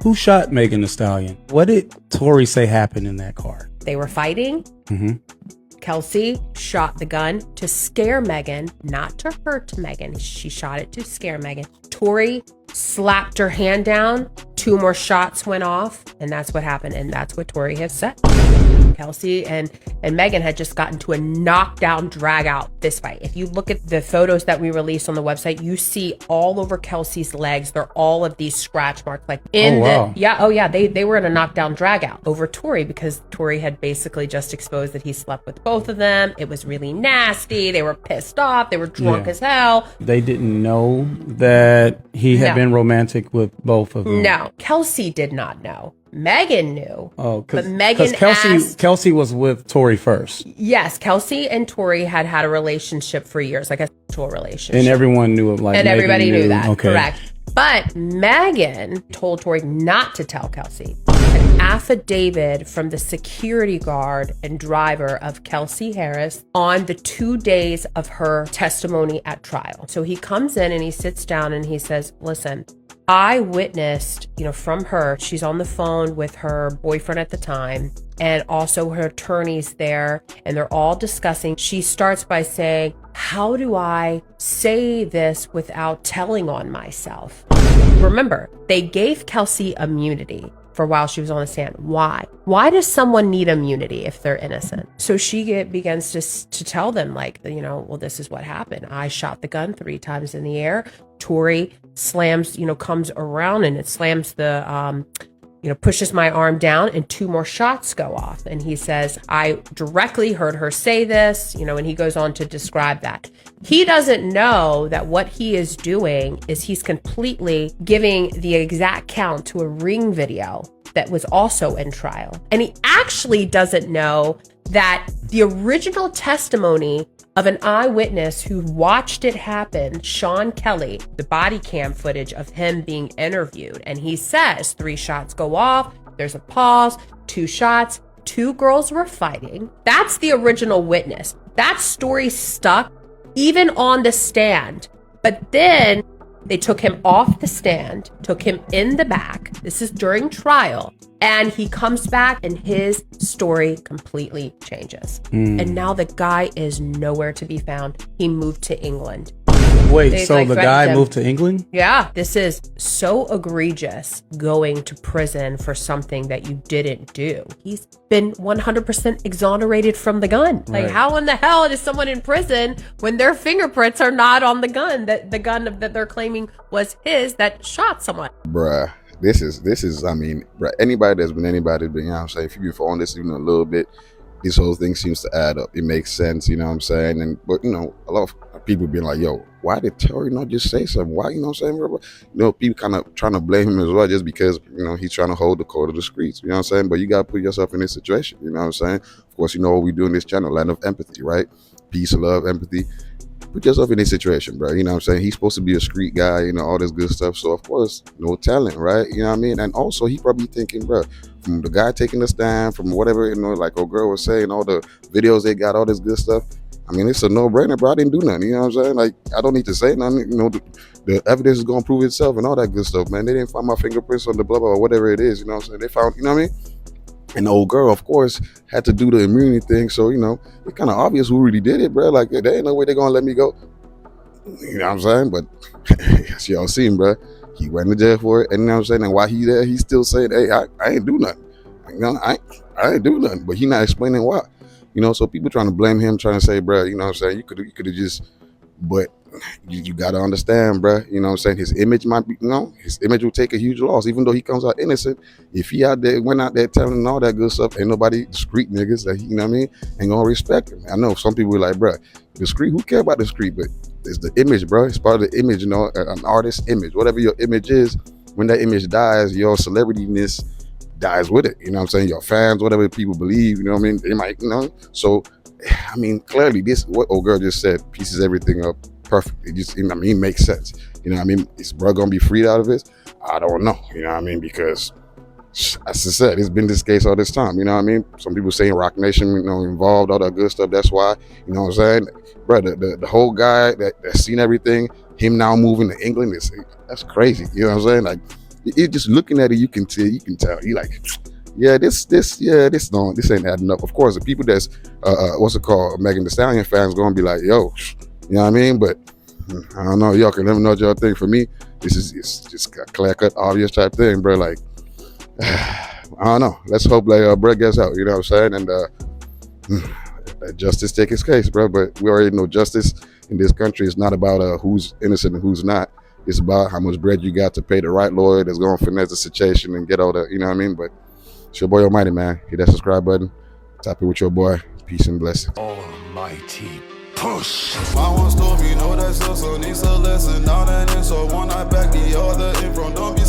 Who shot Megan Thee Stallion? What did Tory say happened in that car? They were fighting. Mm-hmm. Kelsey shot the gun to scare Megan, not to hurt Megan. She shot it to scare Megan. Tory slapped her hand down. 2 more shots went off, and that's what happened. And that's what Tory has said. Kelsey and Megan had just gotten to a knockdown, drag out fist fight. If you look at the photos that we released on the website, you see all over Kelsey's legs, they're all of these scratch marks. Like in they were in a knockdown, drag out over Tory, because Tory had basically just exposed that he slept with both of them. It was really nasty. They were pissed off. They were drunk as hell. They didn't know that he had been romantic with both of them. No, Kelsey did not know. Megan knew. Oh, but Megan Kelsey was with Tory first. Yes, Kelsey and Tory had a relationship for years, like a sexual relationship. And everyone knew it. And everybody knew that. Okay. Correct. But Megan told Tory not to tell Kelsey. An affidavit from the security guard and driver of Kelsey Harris on the 2 days of her testimony at trial. So he comes in and he sits down and he says, listen, I witnessed, from her, she's on the phone with her boyfriend at the time, and also her attorney's there, and they're all discussing. She starts by saying, how do I say this without telling on myself? Remember, they gave Kelsey immunity for while she was on the stand. Why? Why does someone need immunity if they're innocent? So she begins to tell them, well, this is what happened. I shot the gun 3 times in the air. Tory slams, comes around and it slams the, pushes my arm down, and 2 more shots go off. And he says, I directly heard her say this, and he goes on to describe that. He doesn't know that what he is doing is he's completely giving the exact count to a Ring video that was also in trial. And he actually doesn't know that the original testimony of an eyewitness who watched it happen, Sean Kelly, the body cam footage of him being interviewed. And he says 3 shots go off, there's a pause, 2 shots, 2 girls were fighting. That's the original witness. That story stuck even on the stand. But then they took him off the stand, took him in the back. This is during trial. And he comes back and his story completely changes. And now the guy is nowhere to be found. He moved to England. Wait, so the guy moved to England? Yeah, this is so egregious, going to prison for something that you didn't do. He's been 100% exonerated from the gun. Like, how in the hell is someone in prison when their fingerprints are not on the gun, that the gun that they're claiming was his that shot someone? Bruh, this is, I mean, bruh, anybody that's been, if you've been following this even a little bit, this whole thing seems to add up. It makes sense, you know what I'm saying? But a lot of people being like, yo, why did Tory not just say something? Why, people kind of trying to blame him as well, just because, he's trying to hold the court of the streets, you know what I'm saying? But you got to put yourself in this situation, you know what I'm saying? Of course, what we do in this channel, land of empathy, right? Peace, love, empathy. Put yourself in this situation, bro. You know what I'm saying? He's supposed to be a street guy, all this good stuff. So, of course, no talent, right? You know what I mean? And also, he probably thinking, bro, from the guy taking the stand, from whatever, like old girl was saying, all the videos they got, all this good stuff. I mean, it's a no-brainer, bro. I didn't do nothing, you know what I'm saying? Like, I don't need to say nothing, the evidence is going to prove itself and all that good stuff, man. They didn't find my fingerprints on the blah, blah, or whatever it is, you know what I'm saying? They found, you know what I mean? And the old girl, of course, had to do the immunity thing. So, it's kind of obvious who really did it, bro. Like, there ain't no way they're going to let me go. You know what I'm saying? But as y'all seen, bro, he went to jail for it. And you know what I'm saying? And while he there, he's still saying, hey, I ain't do nothing. I ain't do nothing. But he not explaining why. So people trying to blame him, trying to say, bro, you know what I'm saying? You could have just, but you got to understand, bro. You know what I'm saying? His image might be, his image will take a huge loss, even though he comes out innocent. If he went out there telling all that good stuff, ain't nobody, street niggas, that you know what I mean, ain't gonna respect him. I know some people were like, bro, the street, who care about the street? But it's the image, bro. It's part of the image, an artist's image. Whatever your image is, when that image dies, your celebrityness dies with it. You know what I'm saying? Your fans, whatever people believe, you know what I mean? They might, So, I mean, clearly what old girl just said pieces everything up perfect. It just, it makes sense. You know what I mean? Is bro gonna be freed out of this? I don't know. You know what I mean? Because, as I said, it's been this case all this time. You know what I mean? Some people saying Rock Nation, involved, all that good stuff. That's why, you know what I'm saying? Bro, the whole guy that's seen everything, him now moving to England, that's crazy. You know what I'm saying? Like, it just looking at it, you can tell. You like, yeah, this ain't adding up. Of course, the people that's what's it called, Megan Thee Stallion fans gonna be like, yo, you know what I mean? But I don't know. Y'all can let me know what y'all think. For me, it's just a clear cut, obvious type thing, bro. Like, I don't know. Let's hope like bro gets out. You know what I'm saying? And let justice take its case, bro. But we already know justice in this country is not about who's innocent and who's not. It's about how much bread you got to pay the right lawyer that's going to finesse the situation and get all the, you know what I mean? But it's your boy Almighty, man. Hit that subscribe button. Tap it with your boy. Peace and blessings. Almighty push. My one storm, you know that's also needs a lesson. Now that in, so one I back the other in from. Don't be